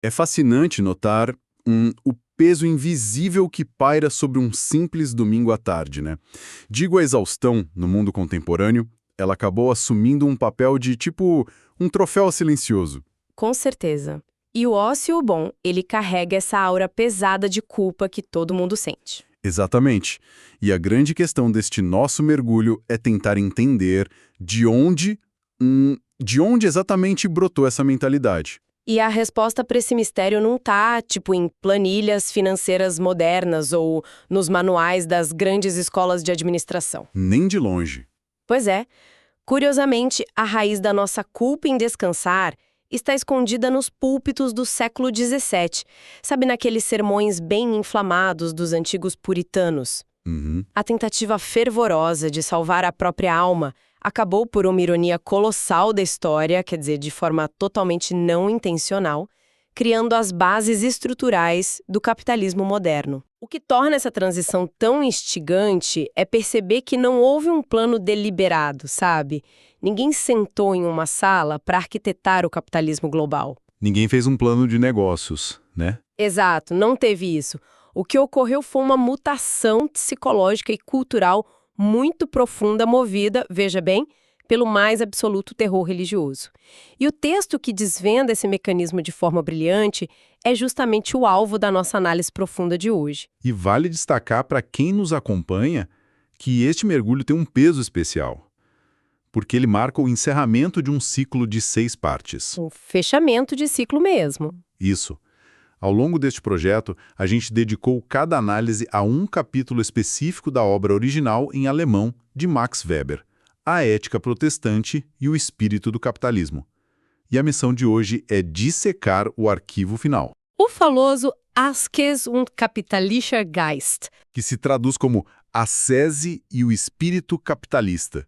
É fascinante notar o peso invisível que paira sobre um simples domingo à tarde, né? Digo a exaustão, no mundo contemporâneo, ela acabou assumindo um papel de tipo um troféu silencioso. Com certeza. E o ócio, bom, ele carrega essa aura pesada de culpa que todo mundo sente. Exatamente. E a grande questão deste nosso mergulho é tentar entender de onde exatamente brotou essa mentalidade. E a resposta para esse mistério não tá, tipo, em planilhas financeiras modernas ou nos manuais das grandes escolas de administração. Nem de longe. Pois é. Curiosamente, a raiz da nossa culpa em descansar está escondida nos púlpitos do século XVII. Sabe, naqueles sermões bem inflamados dos antigos puritanos? Uhum. A tentativa fervorosa de salvar a própria alma acabou por uma ironia colossal da história, quer dizer, de forma totalmente não intencional, criando as bases estruturais do capitalismo moderno. O que torna essa transição tão instigante é perceber que não houve um plano deliberado, sabe? Ninguém sentou em uma sala para arquitetar o capitalismo global. Ninguém fez um plano de negócios, né? Exato, não teve isso. O que ocorreu foi uma mutação psicológica e cultural muito profunda, movida, veja bem, pelo mais absoluto terror religioso. E o texto que desvenda esse mecanismo de forma brilhante é justamente o alvo da nossa análise profunda de hoje. E vale destacar para quem nos acompanha que este mergulho tem um peso especial, porque ele marca o encerramento de um ciclo de 6 partes. Um fechamento de ciclo mesmo. Isso. Ao longo deste projeto, a gente dedicou cada análise a um capítulo específico da obra original em alemão de Max Weber, A Ética Protestante e o Espírito do Capitalismo. E a missão de hoje é dissecar o arquivo final, O famoso Askes und Kapitalischer Geist. que se traduz como a sese e o espírito capitalista.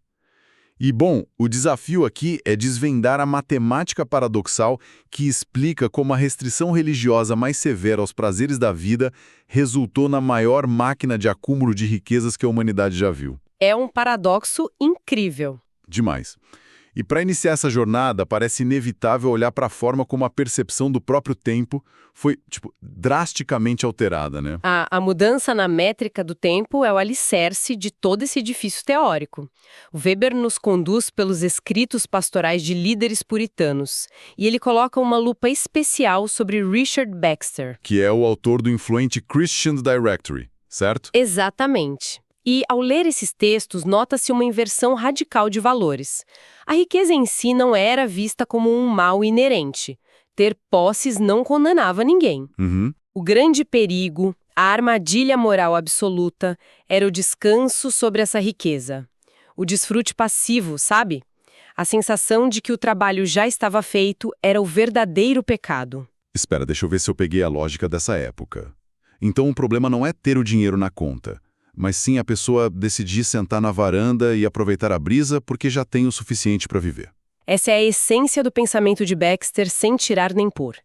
E, bom, o desafio aqui é desvendar a matemática paradoxal que explica como a restrição religiosa mais severa aos prazeres da vida resultou na maior máquina de acúmulo de riquezas que a humanidade já viu. É um paradoxo incrível. Demais. E para iniciar essa jornada, parece inevitável olhar para a forma como a percepção do próprio tempo foi, drasticamente alterada, né? A mudança na métrica do tempo é o alicerce de todo esse edifício teórico. O Weber nos conduz pelos escritos pastorais de líderes puritanos, e ele coloca uma lupa especial sobre Richard Baxter. Que é o autor do influente Christian Directory, certo? Exatamente. E, ao ler esses textos, nota-se uma inversão radical de valores. A riqueza em si não era vista como um mal inerente. Ter posses não condenava ninguém. Uhum. O grande perigo, a armadilha moral absoluta, era o descanso sobre essa riqueza. O desfrute passivo, sabe? A sensação de que o trabalho já estava feito era o verdadeiro pecado. Espera, deixa eu ver se eu peguei a lógica dessa época. Então o problema não é ter o dinheiro na conta, mas sim a pessoa decidir sentar na varanda e aproveitar a brisa porque já tem o suficiente para viver. Essa é a essência do pensamento de Baxter sem tirar nem pôr.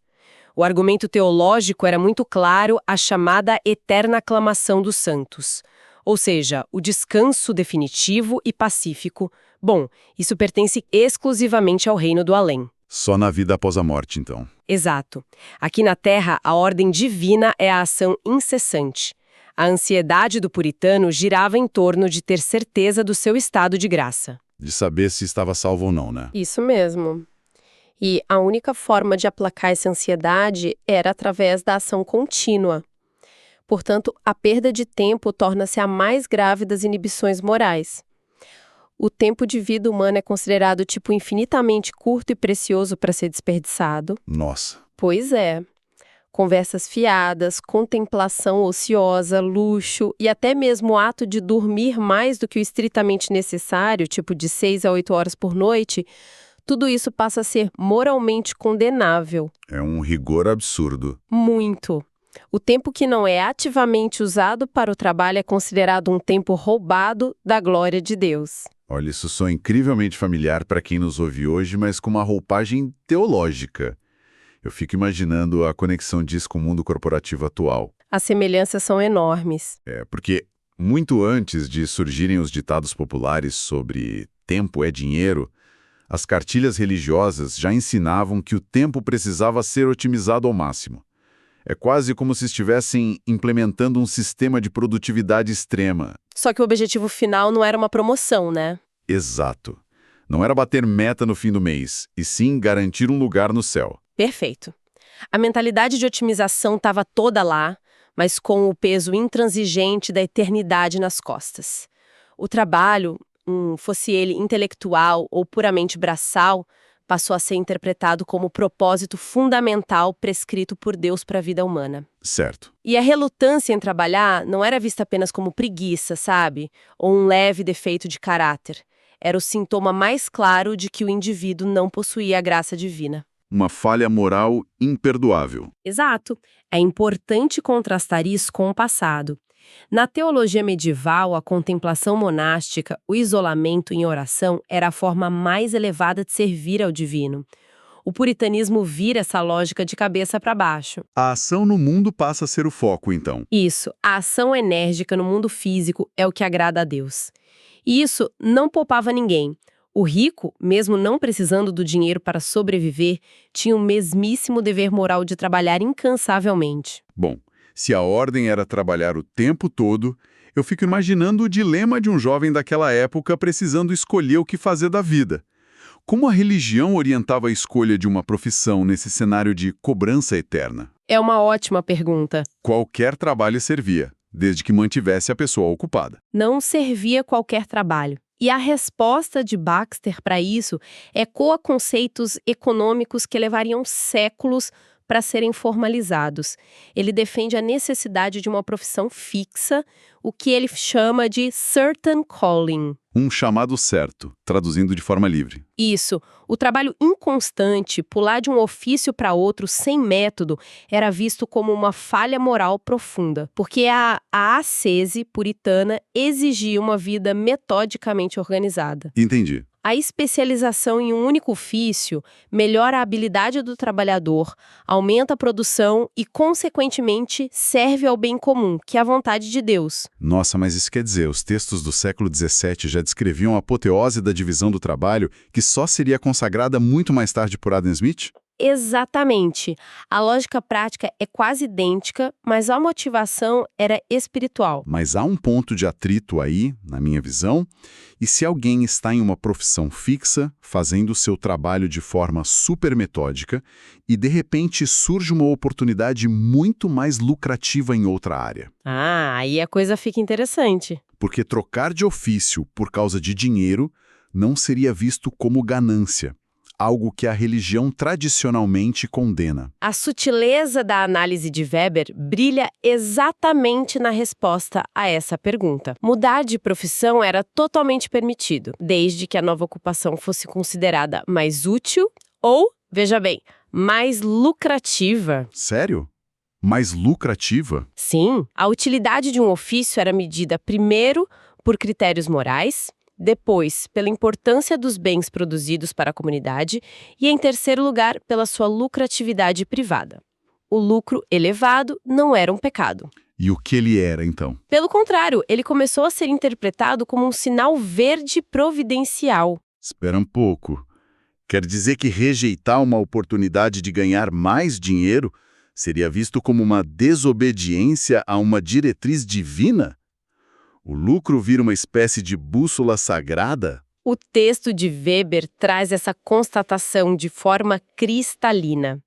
O argumento teológico era muito claro, a chamada eterna aclamação dos santos. Ou seja, o descanso definitivo e pacífico. Bom, isso pertence exclusivamente ao reino do além. Só na vida após a morte, então. Exato. Aqui na Terra, a ordem divina é a ação incessante. A ansiedade do puritano girava em torno de ter certeza do seu estado de graça. De saber se estava salvo ou não, né? Isso mesmo. E a única forma de aplacar essa ansiedade era através da ação contínua. Portanto, a perda de tempo torna-se a mais grave das inibições morais. O tempo de vida humana é considerado tipo infinitamente curto e precioso para ser desperdiçado. Nossa. Pois é. Conversas fiadas, contemplação ociosa, luxo e até mesmo o ato de dormir mais do que o estritamente necessário, tipo de 6 a 8 horas por noite, tudo isso passa a ser moralmente condenável. É um rigor absurdo. Muito. O tempo que não é ativamente usado para o trabalho é considerado um tempo roubado da glória de Deus. Olha, isso soa incrivelmente familiar para quem nos ouve hoje, mas com uma roupagem teológica. Eu fico imaginando a conexão disso com o mundo corporativo atual. As semelhanças são enormes. Porque muito antes de surgirem os ditados populares sobre tempo é dinheiro, As cartilhas religiosas já ensinavam que o tempo precisava ser otimizado ao máximo. É quase como se estivessem implementando um sistema de produtividade extrema. Só que o objetivo final não era uma promoção, né? Exato. Não era bater meta no fim do mês, e sim garantir um lugar no céu. Perfeito. A mentalidade de otimização estava toda lá, mas com o peso intransigente da eternidade nas costas. O trabalho, fosse ele intelectual ou puramente braçal, passou a ser interpretado como propósito fundamental prescrito por Deus para a vida humana. Certo. E a relutância em trabalhar não era vista apenas como preguiça, sabe? Ou um leve defeito de caráter. Era o sintoma mais claro de que o indivíduo não possuía a graça divina. Uma falha moral imperdoável. Exato. É importante contrastar isso com o passado. Na teologia medieval, a contemplação monástica, o isolamento em oração, era a forma mais elevada de servir ao divino. O puritanismo vira essa lógica de cabeça para baixo. A ação no mundo passa a ser o foco, então. Isso, a ação enérgica no mundo físico é o que agrada a Deus. E isso não poupava ninguém. O rico, mesmo não precisando do dinheiro para sobreviver, tinha o mesmíssimo dever moral de trabalhar incansavelmente. Bom, se a ordem era trabalhar o tempo todo, eu fico imaginando o dilema de um jovem daquela época precisando escolher o que fazer da vida. Como a religião orientava a escolha de uma profissão nesse cenário de cobrança eterna? É uma ótima pergunta. Qualquer trabalho servia, desde que mantivesse a pessoa ocupada. Não servia qualquer trabalho. E a resposta de Baxter para isso ecoa conceitos econômicos que levariam séculos para serem formalizados. Ele defende a necessidade de uma profissão fixa, o que ele chama de certain calling. Um chamado certo, traduzindo de forma livre. Isso. O trabalho inconstante, pular de um ofício para outro sem método, era visto como uma falha moral profunda, porque a ascese puritana exigia uma vida metodicamente organizada. Entendi. A especialização em um único ofício melhora a habilidade do trabalhador, aumenta a produção e, consequentemente, serve ao bem comum, que é a vontade de Deus. Nossa, mas isso quer dizer, os textos do século XVII já descreviam a apoteose da divisão do trabalho, que só seria consagrada muito mais tarde por Adam Smith? Exatamente. A lógica prática é quase idêntica, mas a motivação era espiritual. Mas há um ponto de atrito aí, na minha visão, e se alguém está em uma profissão fixa, fazendo o seu trabalho de forma super metódica, e de repente surge uma oportunidade muito mais lucrativa em outra área. Aí a coisa fica interessante. Porque trocar de ofício por causa de dinheiro não seria visto como ganância. Algo que a religião tradicionalmente condena. A sutileza da análise de Weber brilha exatamente na resposta a essa pergunta. Mudar de profissão era totalmente permitido, desde que a nova ocupação fosse considerada mais útil ou, veja bem, mais lucrativa. Sério? Mais lucrativa? Sim, a utilidade de um ofício era medida primeiro por critérios morais, depois, pela importância dos bens produzidos para a comunidade e, em terceiro lugar, pela sua lucratividade privada. O lucro elevado não era um pecado. E o que ele era, então? Pelo contrário, ele começou a ser interpretado como um sinal verde providencial. Espera um pouco. Quer dizer que rejeitar uma oportunidade de ganhar mais dinheiro seria visto como uma desobediência a uma diretriz divina? O lucro vira uma espécie de bússola sagrada? O texto de Weber traz essa constatação de forma cristalina.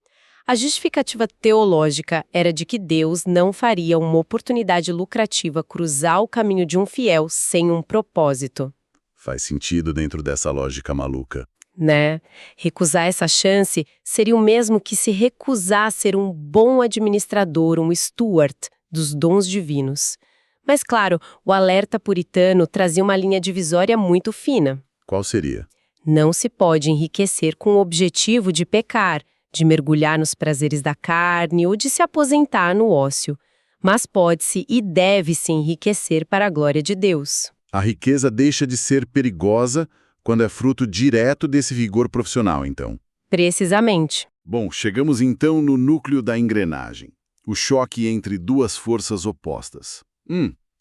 A justificativa teológica era de que Deus não faria uma oportunidade lucrativa cruzar o caminho de um fiel sem um propósito. Faz sentido dentro dessa lógica maluca. Né? Recusar essa chance seria o mesmo que se recusar a ser um bom administrador, um steward dos dons divinos. Mas, claro, o alerta puritano trazia uma linha divisória muito fina. Qual seria? Não se pode enriquecer com o objetivo de pecar, de mergulhar nos prazeres da carne ou de se aposentar no ócio. Mas pode-se e deve-se enriquecer para a glória de Deus. A riqueza deixa de ser perigosa quando é fruto direto desse vigor profissional, então. Precisamente. Bom, chegamos então no núcleo da engrenagem. O choque entre duas forças opostas.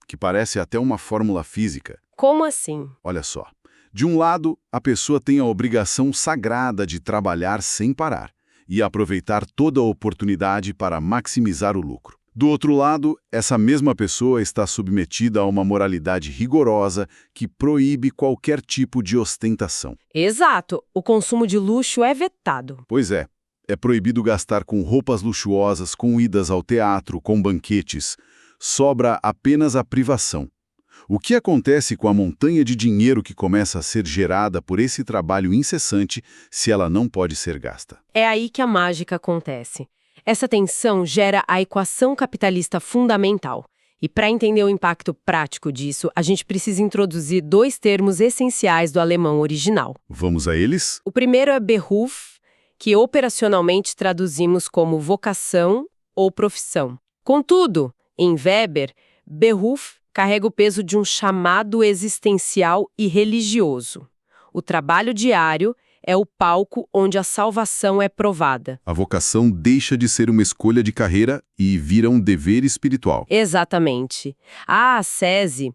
Que parece até uma fórmula física. Como assim? Olha só. De um lado, a pessoa tem a obrigação sagrada de trabalhar sem parar e aproveitar toda a oportunidade para maximizar o lucro. Do outro lado, essa mesma pessoa está submetida a uma moralidade rigorosa que proíbe qualquer tipo de ostentação. Exato, o consumo de luxo é vetado. Pois é proibido gastar com roupas luxuosas, com idas ao teatro, com banquetes. Sobra apenas a privação. O que acontece com a montanha de dinheiro que começa a ser gerada por esse trabalho incessante se ela não pode ser gasta? É aí que a mágica acontece. Essa tensão gera a equação capitalista fundamental. E para entender o impacto prático disso, a gente precisa introduzir dois termos essenciais do alemão original. Vamos a eles? O primeiro é Beruf, que operacionalmente traduzimos como vocação ou profissão. Contudo, em Weber, Beruf carrega o peso de um chamado existencial e religioso. O trabalho diário é o palco onde a salvação é provada. A vocação deixa de ser uma escolha de carreira e vira um dever espiritual. Exatamente. A ascese,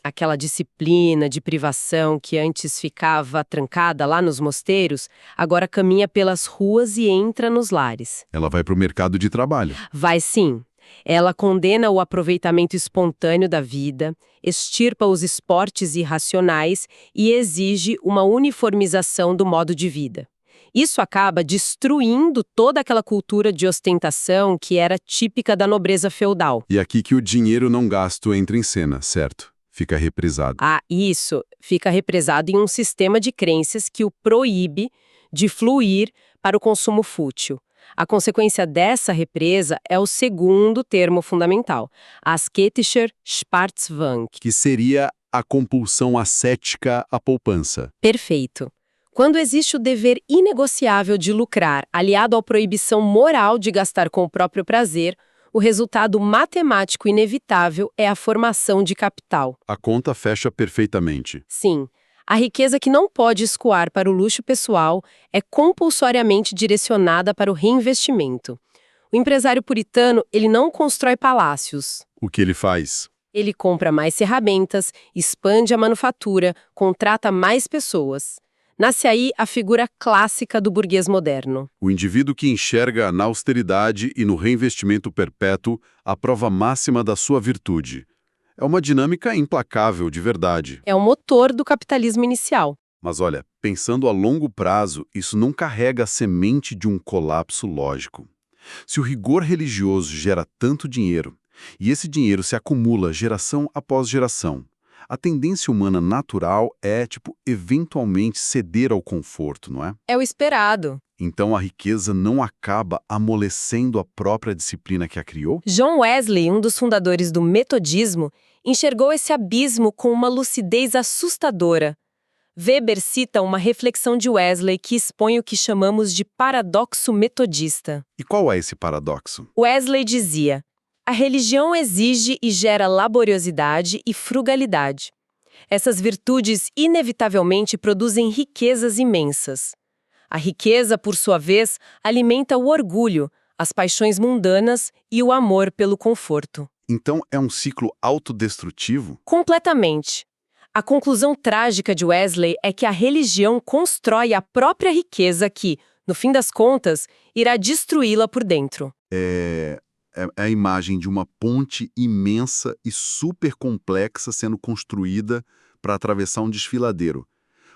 aquela disciplina de privação que antes ficava trancada lá nos mosteiros, agora caminha pelas ruas e entra nos lares. Ela vai para o mercado de trabalho. Vai sim. Ela condena o aproveitamento espontâneo da vida, extirpa os esportes irracionais e exige uma uniformização do modo de vida. Isso acaba destruindo toda aquela cultura de ostentação que era típica da nobreza feudal. E aqui que o dinheiro não gasto entra em cena, certo? Fica represado. Isso fica represado em um sistema de crenças que o proíbe de fluir para o consumo fútil. A consequência dessa represa é o segundo termo fundamental, a asketischer Sparzwang. Que seria a compulsão ascética à poupança. Perfeito. Quando existe o dever inegociável de lucrar, aliado à proibição moral de gastar com o próprio prazer, o resultado matemático inevitável é a formação de capital. A conta fecha perfeitamente. Sim. A riqueza que não pode escoar para o luxo pessoal é compulsoriamente direcionada para o reinvestimento. O empresário puritano, ele não constrói palácios. O que ele faz? Ele compra mais ferramentas, expande a manufatura, contrata mais pessoas. Nasce aí a figura clássica do burguês moderno. O indivíduo que enxerga na austeridade e no reinvestimento perpétuo a prova máxima da sua virtude. É uma dinâmica implacável, de verdade. É o motor do capitalismo inicial. Mas olha, pensando a longo prazo, isso não carrega a semente de um colapso lógico. Se o rigor religioso gera tanto dinheiro, e esse dinheiro se acumula geração após geração, a tendência humana natural é, eventualmente ceder ao conforto, não é? É o esperado. Então a riqueza não acaba amolecendo a própria disciplina que a criou? John Wesley, um dos fundadores do metodismo, enxergou esse abismo com uma lucidez assustadora. Weber cita uma reflexão de Wesley que expõe o que chamamos de paradoxo metodista. E qual é esse paradoxo? Wesley dizia: a religião exige e gera laboriosidade e frugalidade. Essas virtudes inevitavelmente produzem riquezas imensas. A riqueza, por sua vez, alimenta o orgulho, as paixões mundanas e o amor pelo conforto. Então é um ciclo autodestrutivo? Completamente. A conclusão trágica de Wesley é que a religião constrói a própria riqueza que, no fim das contas, irá destruí-la por dentro. É a imagem de uma ponte imensa e super complexa sendo construída para atravessar um desfiladeiro.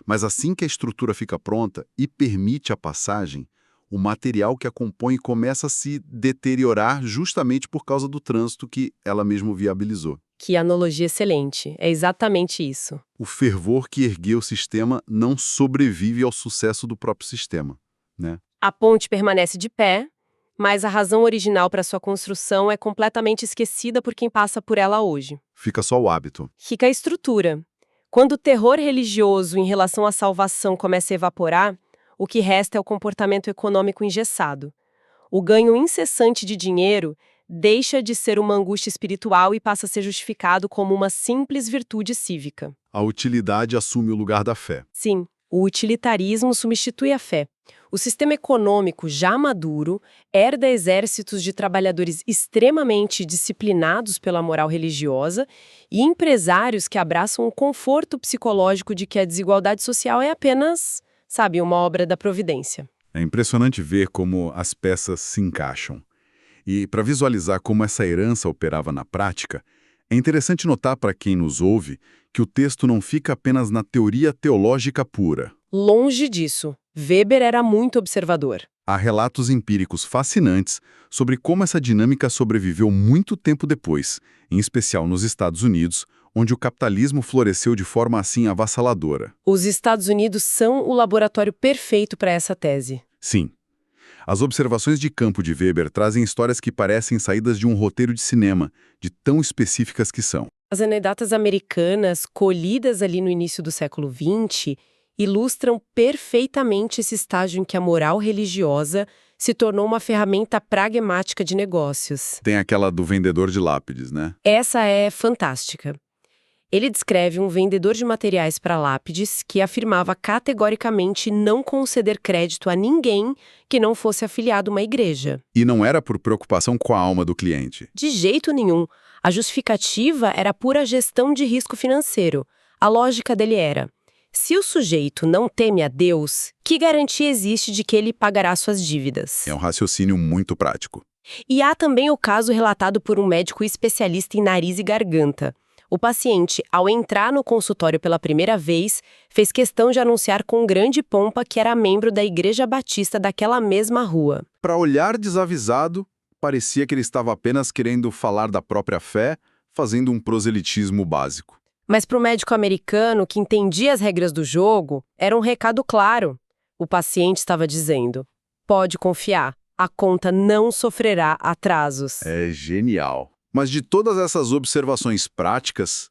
Mas assim que a estrutura fica pronta e permite a passagem, o material que a compõe começa a se deteriorar justamente por causa do trânsito que ela mesma viabilizou. Que analogia excelente. É exatamente isso. O fervor que ergueu o sistema não sobrevive ao sucesso do próprio sistema, né? A ponte permanece de pé, mas a razão original para sua construção é completamente esquecida por quem passa por ela hoje. Fica só o hábito. Fica a estrutura. Quando o terror religioso em relação à salvação começa a evaporar, o que resta é o comportamento econômico engessado. O ganho incessante de dinheiro deixa de ser uma angústia espiritual e passa a ser justificado como uma simples virtude cívica. A utilidade assume o lugar da fé. Sim, o utilitarismo substitui a fé. O sistema econômico já maduro herda exércitos de trabalhadores extremamente disciplinados pela moral religiosa e empresários que abraçam o conforto psicológico de que a desigualdade social é apenas, sabe, uma obra da providência. É impressionante ver como as peças se encaixam. E, para visualizar como essa herança operava na prática, é interessante notar para quem nos ouve que o texto não fica apenas na teoria teológica pura. Longe disso, Weber era muito observador. Há relatos empíricos fascinantes sobre como essa dinâmica sobreviveu muito tempo depois, em especial nos Estados Unidos, onde o capitalismo floresceu de forma assim avassaladora. Os Estados Unidos são o laboratório perfeito para essa tese. Sim. As observações de campo de Weber trazem histórias que parecem saídas de um roteiro de cinema, de tão específicas que são. As anedotas americanas, colhidas ali no início do século XX, ilustram perfeitamente esse estágio em que a moral religiosa se tornou uma ferramenta pragmática de negócios. Tem aquela do vendedor de lápides, né? Essa é fantástica. Ele descreve um vendedor de materiais para lápides que afirmava categoricamente não conceder crédito a ninguém que não fosse afiliado a uma igreja. E não era por preocupação com a alma do cliente. De jeito nenhum. A justificativa era pura gestão de risco financeiro. A lógica dele era: se o sujeito não teme a Deus, que garantia existe de que ele pagará suas dívidas? É um raciocínio muito prático. E há também o caso relatado por um médico especialista em nariz e garganta. O paciente, ao entrar no consultório pela primeira vez, fez questão de anunciar com grande pompa que era membro da Igreja Batista daquela mesma rua. Para olhar desavisado, parecia que ele estava apenas querendo falar da própria fé, fazendo um proselitismo básico. Mas para o médico americano, que entendia as regras do jogo, era um recado claro. O paciente estava dizendo: pode confiar, a conta não sofrerá atrasos. É genial. Mas de todas essas observações práticas,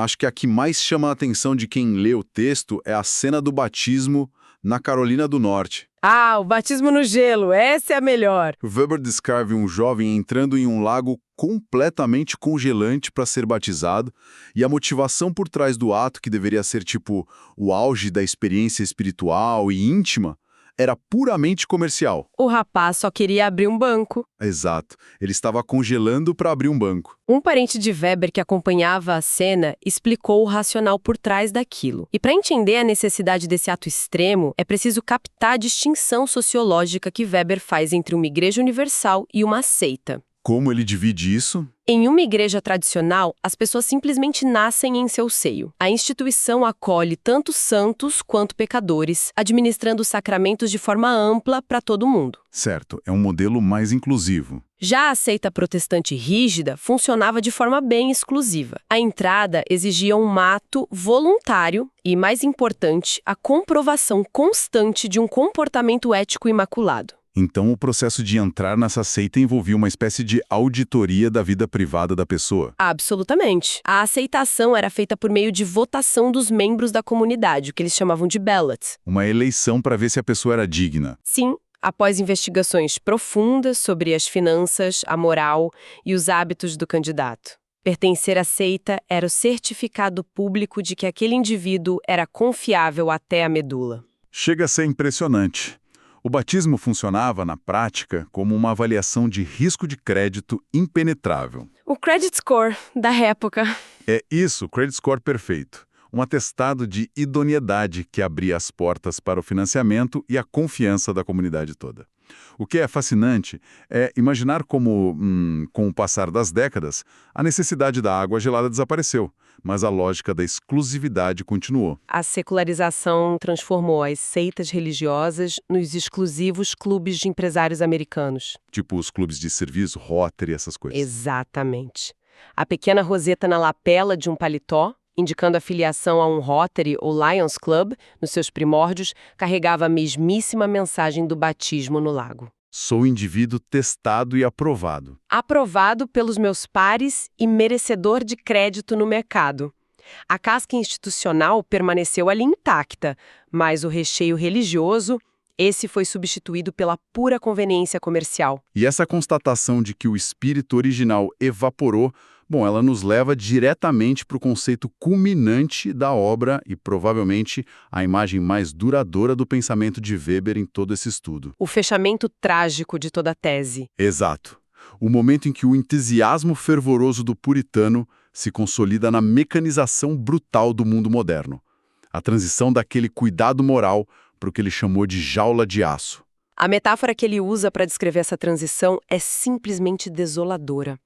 acho que a que mais chama a atenção de quem lê o texto é a cena do batismo na Carolina do Norte. Ah, o batismo no gelo, essa é a melhor. Weber descreve um jovem entrando em um lago completamente congelante para ser batizado, e a motivação por trás do ato, que deveria ser tipo o auge da experiência espiritual e íntima, era puramente comercial. O rapaz só queria abrir um banco. Exato. Ele estava congelando para abrir um banco. Um parente de Weber que acompanhava a cena explicou o racional por trás daquilo. E para entender a necessidade desse ato extremo, é preciso captar a distinção sociológica que Weber faz entre uma igreja universal e uma seita. Como ele divide isso? Em uma igreja tradicional, as pessoas simplesmente nascem em seu seio. A instituição acolhe tanto santos quanto pecadores, administrando os sacramentos de forma ampla para todo mundo. Certo, é um modelo mais inclusivo. Já a seita protestante rígida funcionava de forma bem exclusiva. A entrada exigia um ato voluntário e, mais importante, a comprovação constante de um comportamento ético imaculado. Então, o processo de entrar nessa seita envolvia uma espécie de auditoria da vida privada da pessoa. Absolutamente. A aceitação era feita por meio de votação dos membros da comunidade, o que eles chamavam de ballot. Uma eleição para ver se a pessoa era digna. Sim, após investigações profundas sobre as finanças, a moral e os hábitos do candidato. Pertencer à seita era o certificado público de que aquele indivíduo era confiável até a medula. Chega a ser impressionante. O batismo funcionava, na prática, como uma avaliação de risco de crédito impenetrável. O credit score da época. É isso, credit score perfeito. Um atestado de idoneidade que abria as portas para o financiamento e a confiança da comunidade toda. O que é fascinante é imaginar como, com o passar das décadas, a necessidade da água gelada desapareceu, mas a lógica da exclusividade continuou. A secularização transformou as seitas religiosas nos exclusivos clubes de empresários americanos. Tipo os clubes de serviço, Rotary, essas coisas. Exatamente. A pequena roseta na lapela de um paletó, indicando a filiação a um Rotary ou Lions Club, nos seus primórdios, carregava a mesmíssima mensagem do batismo no lago. Sou indivíduo testado e aprovado. Aprovado pelos meus pares e merecedor de crédito no mercado. A casca institucional permaneceu ali intacta, mas o recheio religioso, esse foi substituído pela pura conveniência comercial. E essa constatação de que o espírito original evaporou Bom, ela nos leva diretamente para o conceito culminante da obra e provavelmente a imagem mais duradoura do pensamento de Weber em todo esse estudo. O fechamento trágico de toda a tese. Exato. O momento em que o entusiasmo fervoroso do puritano se consolida na mecanização brutal do mundo moderno. A transição daquele cuidado moral para o que ele chamou de jaula de aço. A metáfora que ele usa para descrever essa transição é simplesmente desoladora.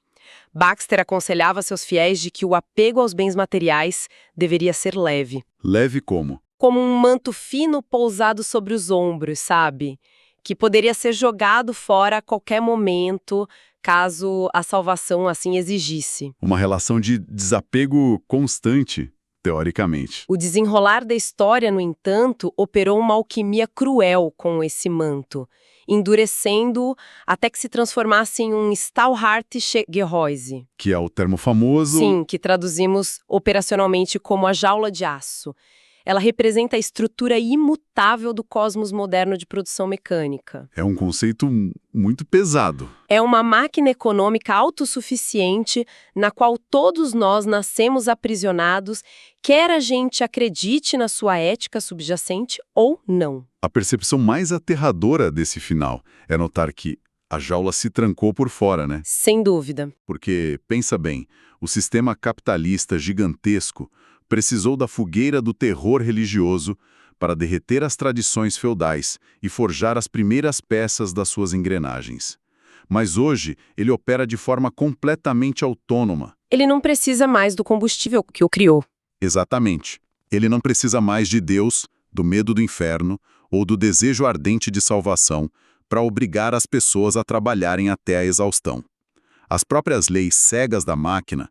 Baxter aconselhava seus fiéis de que o apego aos bens materiais deveria ser leve. Leve como? Como um manto fino pousado sobre os ombros, sabe? Que poderia ser jogado fora a qualquer momento, caso a salvação assim exigisse. Uma relação de desapego constante, teoricamente. O desenrolar da história, no entanto, operou uma alquimia cruel com esse manto, endurecendo-o até que se transformasse em um Stahlhärte-Gehäuse. Que é o termo famoso... Sim, que traduzimos operacionalmente como a jaula de aço. Ela representa a estrutura imutável do cosmos moderno de produção mecânica. É um conceito muito pesado. É uma máquina econômica autossuficiente na qual todos nós nascemos aprisionados, quer a gente acredite na sua ética subjacente ou não. A percepção mais aterradora desse final é notar que a jaula se trancou por fora, né? Sem dúvida. Porque, pensa bem, o sistema capitalista gigantesco precisou da fogueira do terror religioso para derreter as tradições feudais e forjar as primeiras peças das suas engrenagens. Mas hoje, ele opera de forma completamente autônoma. Ele não precisa mais do combustível que o criou. Exatamente. Ele não precisa mais de Deus, do medo do inferno ou do desejo ardente de salvação para obrigar as pessoas a trabalharem até a exaustão. As próprias leis cegas da máquina,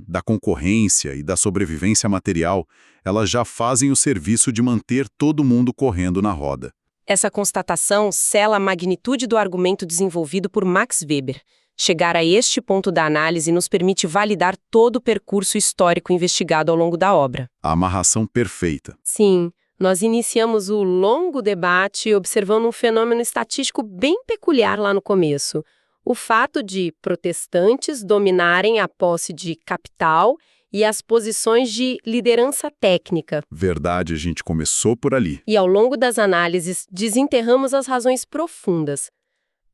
da concorrência e da sobrevivência material, elas já fazem o serviço de manter todo mundo correndo na roda. Essa constatação sela a magnitude do argumento desenvolvido por Max Weber. Chegar a este ponto da análise nos permite validar todo o percurso histórico investigado ao longo da obra. A amarração perfeita. Sim, nós iniciamos o longo debate observando um fenômeno estatístico bem peculiar lá no começo. O fato de protestantes dominarem a posse de capital e as posições de liderança técnica. Verdade, a gente começou por ali. E ao longo das análises, desenterramos as razões profundas.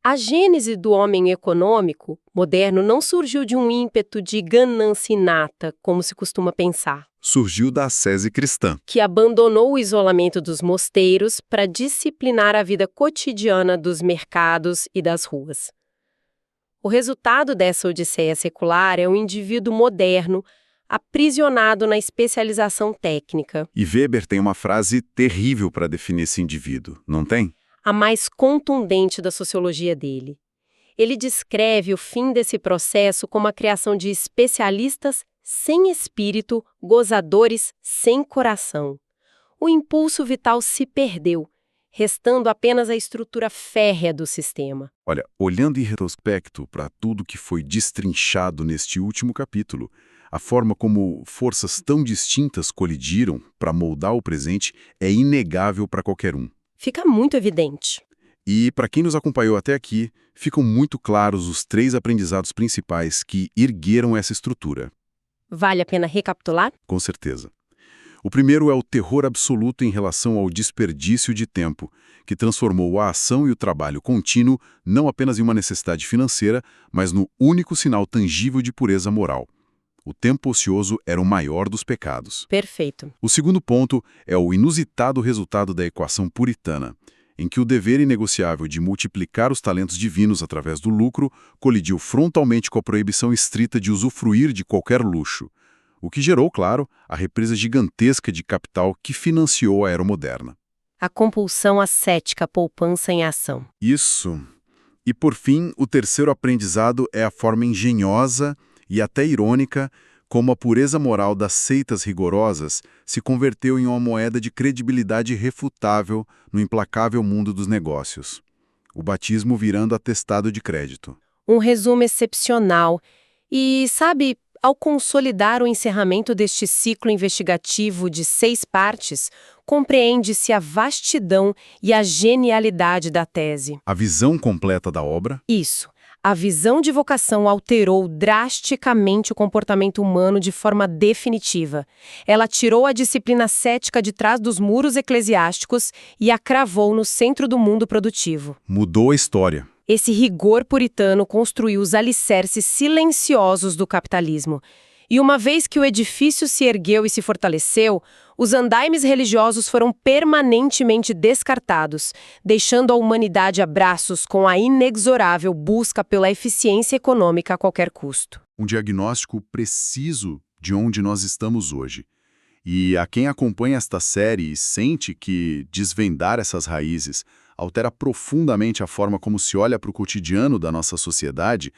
A gênese do homem econômico moderno não surgiu de um ímpeto de ganância inata, como se costuma pensar. Surgiu da ascese cristã. Que abandonou o isolamento dos mosteiros para disciplinar a vida cotidiana dos mercados e das ruas. O resultado dessa odisseia secular é um indivíduo moderno, aprisionado na especialização técnica. E Weber tem uma frase terrível para definir esse indivíduo, não tem? A mais contundente da sociologia dele. Ele descreve o fim desse processo como a criação de especialistas sem espírito, gozadores sem coração. O impulso vital se perdeu, restando apenas a estrutura férrea do sistema. Olha, olhando em retrospecto para tudo que foi destrinchado neste último capítulo, a forma como forças tão distintas colidiram para moldar o presente é inegável para qualquer um. Fica muito evidente. E, para quem nos acompanhou até aqui, ficam muito claros os 3 aprendizados principais que ergueram essa estrutura. Vale a pena recapitular? Com certeza. O primeiro é o terror absoluto em relação ao desperdício de tempo, que transformou a ação e o trabalho contínuo não apenas em uma necessidade financeira, mas no único sinal tangível de pureza moral. O tempo ocioso era o maior dos pecados. Perfeito. O segundo ponto é o inusitado resultado da equação puritana, em que o dever inegociável de multiplicar os talentos divinos através do lucro colidiu frontalmente com a proibição estrita de usufruir de qualquer luxo, o que gerou, claro, a represa gigantesca de capital que financiou a era moderna. A compulsão ascética, a poupança em ação. Isso. E, por fim, o terceiro aprendizado é a forma engenhosa e até irônica como a pureza moral das seitas rigorosas se converteu em uma moeda de credibilidade irrefutável no implacável mundo dos negócios. O batismo virando atestado de crédito. Um resumo excepcional. E, sabe, ao consolidar o encerramento deste ciclo investigativo de 6 partes, compreende-se a vastidão e a genialidade da tese. A visão completa da obra? Isso. A visão de vocação alterou drasticamente o comportamento humano de forma definitiva. Ela tirou a disciplina cética de trás dos muros eclesiásticos e a cravou no centro do mundo produtivo. Mudou a história. Esse rigor puritano construiu os alicerces silenciosos do capitalismo. E uma vez que o edifício se ergueu e se fortaleceu, os andaimes religiosos foram permanentemente descartados, deixando a humanidade a braços com a inexorável busca pela eficiência econômica a qualquer custo. Um diagnóstico preciso de onde nós estamos hoje. E a quem acompanha esta série e sente que desvendar essas raízes altera profundamente a forma como se olha para o cotidiano da nossa sociedade,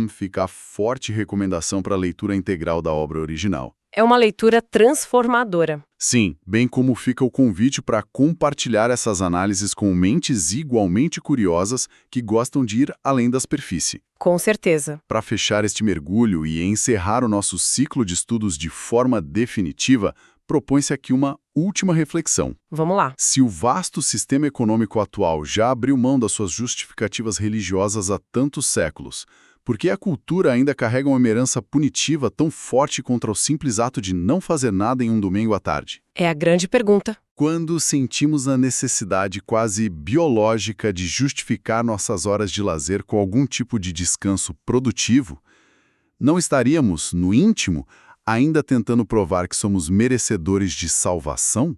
fica a forte recomendação para a leitura integral da obra original. É uma leitura transformadora. Sim, bem como fica o convite para compartilhar essas análises com mentes igualmente curiosas que gostam de ir além da superfície. Com certeza. Para fechar este mergulho e encerrar o nosso ciclo de estudos de forma definitiva, propõe-se aqui uma última reflexão. Vamos lá. Se o vasto sistema econômico atual já abriu mão das suas justificativas religiosas há tantos séculos, por que a cultura ainda carrega uma herança punitiva tão forte contra o simples ato de não fazer nada em um domingo à tarde? É a grande pergunta. Quando sentimos a necessidade quase biológica de justificar nossas horas de lazer com algum tipo de descanso produtivo, não estaríamos, no íntimo, ainda tentando provar que somos merecedores de salvação?